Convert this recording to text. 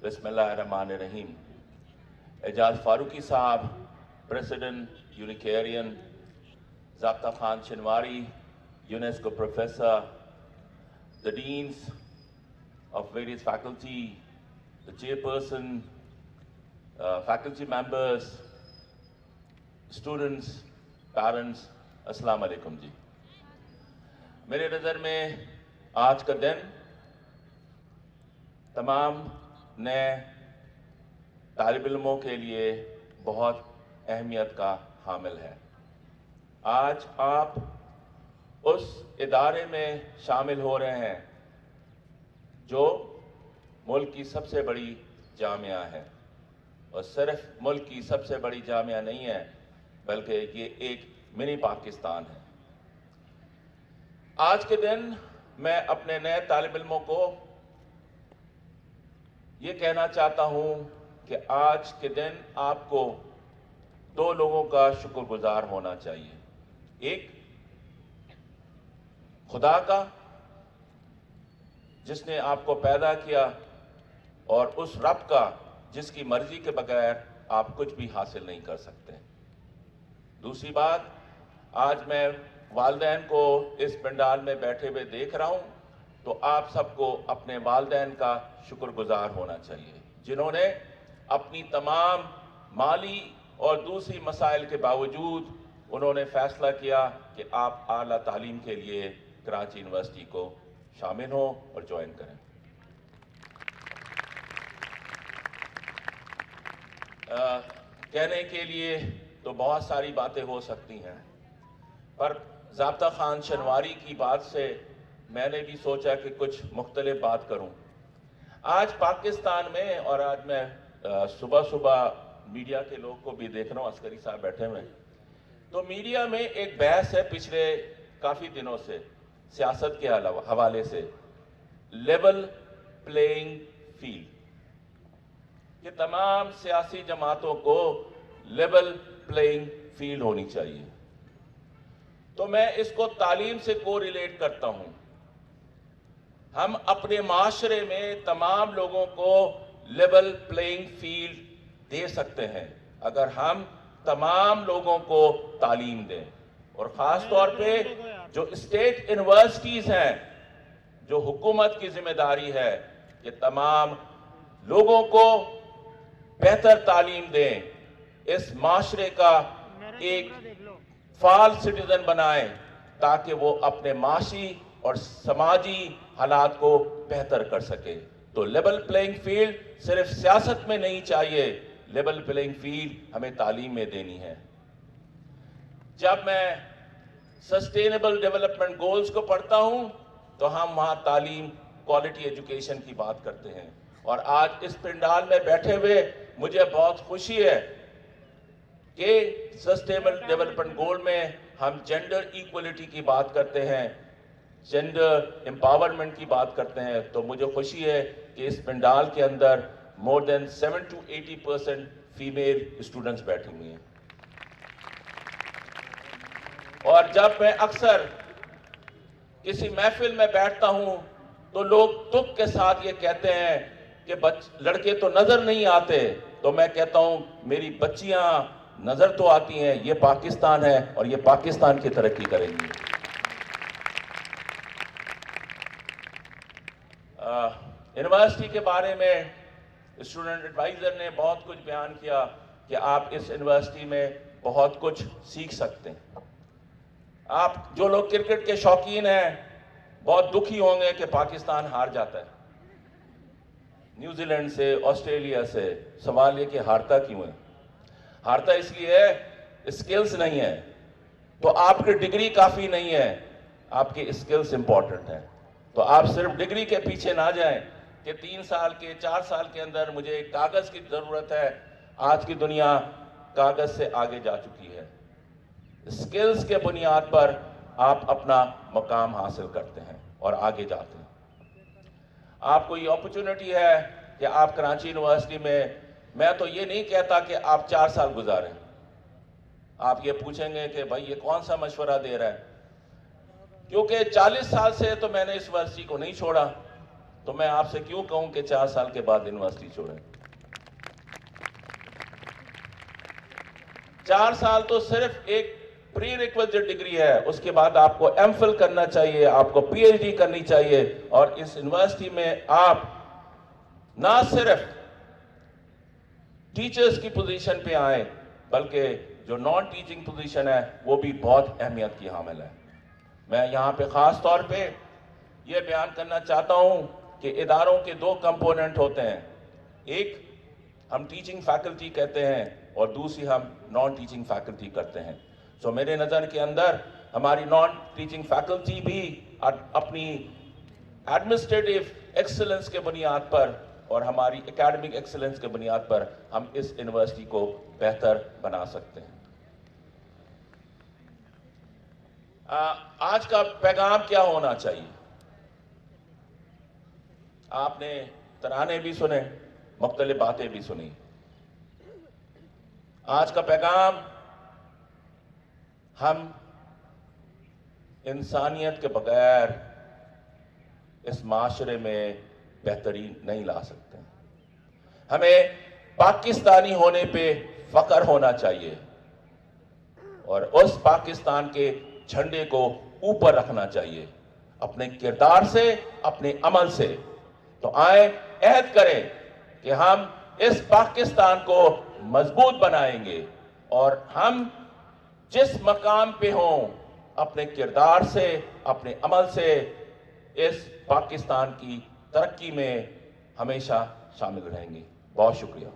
बिस्मिल्लाहिर्रहमानिर्रहीम। एजाज फारूकी साहब, प्रेसिडेंट यूनिकेरियन, Zabta Khan Shinwari, UNESCO professor, the deans of various faculty, the chairperson, faculty members, students, parents, अस्सलाम वालेकुम जी। मेरे नज़र में आज का दिन तमाम नए तालिब इल्मों के लिए बहुत अहमियत का हामिल है। आज आप उस इदारे में शामिल हो रहे हैं जो मुल्क की सबसे बड़ी जामिया है, और सिर्फ मुल्क की सबसे बड़ी जामिया नहीं है बल्कि ये एक मिनी पाकिस्तान है। आज के दिन मैं अपने नए तालिब इल्मों को ये कहना चाहता हूँ कि आज के दिन आपको दो लोगों का शुक्रगुजार होना चाहिए। एक खुदा का, जिसने आपको पैदा किया, और उस रब का जिसकी मर्जी के बगैर आप कुछ भी हासिल नहीं कर सकते। दूसरी बात, आज मैं वालिदैन को इस पंडाल में बैठे हुए देख रहा हूं, तो आप सबको अपने वालिदैन का शुक्रगुजार होना चाहिए, जिन्होंने अपनी तमाम माली और दूसरी मसाइल के बावजूद उन्होंने फैसला किया कि आप आला तालीम के लिए कराची यूनिवर्सिटी को शामिल हो और ज्वाइन करें। कहने के लिए तो बहुत सारी बातें हो सकती हैं, पर ज़ाब्ता खान शनवारी की बात से मैंने भी सोचा कि कुछ मुख्तलिफ बात करूं। आज पाकिस्तान में, और आज मैं सुबह सुबह मीडिया के लोग को भी देख रहा हूं, अस्करी साहब बैठे हुए हैं, तो मीडिया में एक बहस है पिछले काफ़ी दिनों से सियासत के हवाले से, लेवल प्लेइंग फील्ड, कि तमाम सियासी जमातों को लेवल प्लेइंग फील्ड होनी चाहिए। तो मैं इसको तालीम से को रिलेट करता हूं। हम अपने माशरे में तमाम लोगों को लेवल प्लेइंग फील्ड दे सकते हैं अगर हम तमाम लोगों को तालीम दें, और ख़ास तौर पे जो स्टेट यूनिवर्सिटीज़ हैं, जो हुकूमत की जिम्मेदारी है कि तमाम लोगों को बेहतर तालीम दें, इस माशरे का एक फाल सिटीजन बनाएं, ताकि वो अपने माशी और समाजी हालात को बेहतर कर सके। तो लेवल प्लेइंग फील्ड सिर्फ सियासत में नहीं चाहिए, लेवल प्लेइंग फील्ड हमें तालीम में देनी है। जब मैं सस्टेनेबल डेवलपमेंट गोल्स को पढ़ता हूं तो हम वहां तालीम, क्वालिटी एजुकेशन की बात करते हैं, और आज इस पंडाल में बैठे हुए मुझे बहुत खुशी है कि सस्टेनेबल डेवलपमेंट गोल में हम जेंडर इक्वलिटी की बात करते हैं, जेंडर एम्पावरमेंट की बात करते हैं। तो मुझे खुशी है कि इस पंडाल के अंदर more than 7 to 80% female students बैठी हुई हैं। और जब मैं अक्सर किसी महफिल में बैठता हूं तो लोग दुख के साथ ये कहते हैं कि लड़के तो नजर नहीं आते, तो मैं कहता हूं मेरी बच्चियां नजर तो आती हैं, ये पाकिस्तान है और ये पाकिस्तान की तरक्की करेंगी। यूनिवर्सिटी के बारे में स्टूडेंट एडवाइजर ने बहुत कुछ बयान किया कि आप इस यूनिवर्सिटी में बहुत कुछ सीख सकते हैं। आप जो लोग क्रिकेट के शौकीन हैं बहुत दुखी होंगे कि पाकिस्तान हार जाता है न्यूजीलैंड से, ऑस्ट्रेलिया से। सवाल ये कि हारता क्यों है? हारता इसलिए है स्किल्स नहीं है। तो आपकी डिग्री काफ़ी नहीं है, आपकी स्किल्स इंपॉर्टेंट है। तो आप सिर्फ डिग्री के पीछे ना जाएं कि 3 साल के 4 साल के अंदर मुझे कागज़ की ज़रूरत है। आज की दुनिया कागज़ से आगे जा चुकी है। स्किल्स के बुनियाद पर आप अपना मकाम हासिल करते हैं और आगे जाते हैं। आपको ये अपॉर्चुनिटी है कि आप कराची यूनिवर्सिटी में, मैं तो ये नहीं कहता कि आप 4 साल गुजारें। आप ये पूछेंगे कि भाई ये कौन सा मशवरा दे रहा है, क्योंकि 40 साल से तो मैंने इस यूनिवर्सिटी को नहीं छोड़ा। تو میں آپ سے کیوں کہوں کہ 4 سال کے بعد یونیورسٹی چھوڑیں؟ 4 سال تو صرف ایک پری ریکویزٹ ڈگری ہے، اس کے بعد آپ کو ایم فل کرنا چاہیے، آپ کو پی ایچ ڈی کرنی چاہیے، اور اس یونیورسٹی میں آپ نہ صرف ٹیچرز کی پوزیشن پہ آئیں بلکہ جو نان ٹیچنگ پوزیشن ہے وہ بھی بہت اہمیت کی حامل ہے۔ میں یہاں پہ خاص طور پہ یہ بیان کرنا چاہتا ہوں کہ اداروں کے 2 کمپوننٹ ہوتے ہیں، ایک ہم ٹیچنگ فیکلٹی کہتے ہیں اور دوسری ہم نان ٹیچنگ فیکلٹی کرتے ہیں۔ سو میرے نظر کے اندر ہماری نان ٹیچنگ فیکلٹی بھی اپنی ایڈمنسٹریٹو ایکسلنس کے بنیاد پر اور ہماری اکیڈمک ایکسلنس کے بنیاد پر ہم اس یونیورسٹی کو بہتر بنا سکتے ہیں۔ آج کا پیغام کیا ہونا چاہیے؟ آپ نے ترانے بھی سنے، مختلف باتیں بھی سنی۔ آج کا پیغام، ہم انسانیت کے بغیر اس معاشرے میں بہتری نہیں لا سکتے۔ ہمیں پاکستانی ہونے پہ فخر ہونا چاہیے اور اس پاکستان کے جھنڈے کو اوپر رکھنا چاہیے، اپنے کردار سے، اپنے عمل سے۔ تو آئیں عہد کریں کہ ہم اس پاکستان کو مضبوط بنائیں گے اور ہم جس مقام پہ ہوں اپنے کردار سے، اپنے عمل سے اس پاکستان کی ترقی میں ہمیشہ شامل رہیں گے۔ بہت شکریہ۔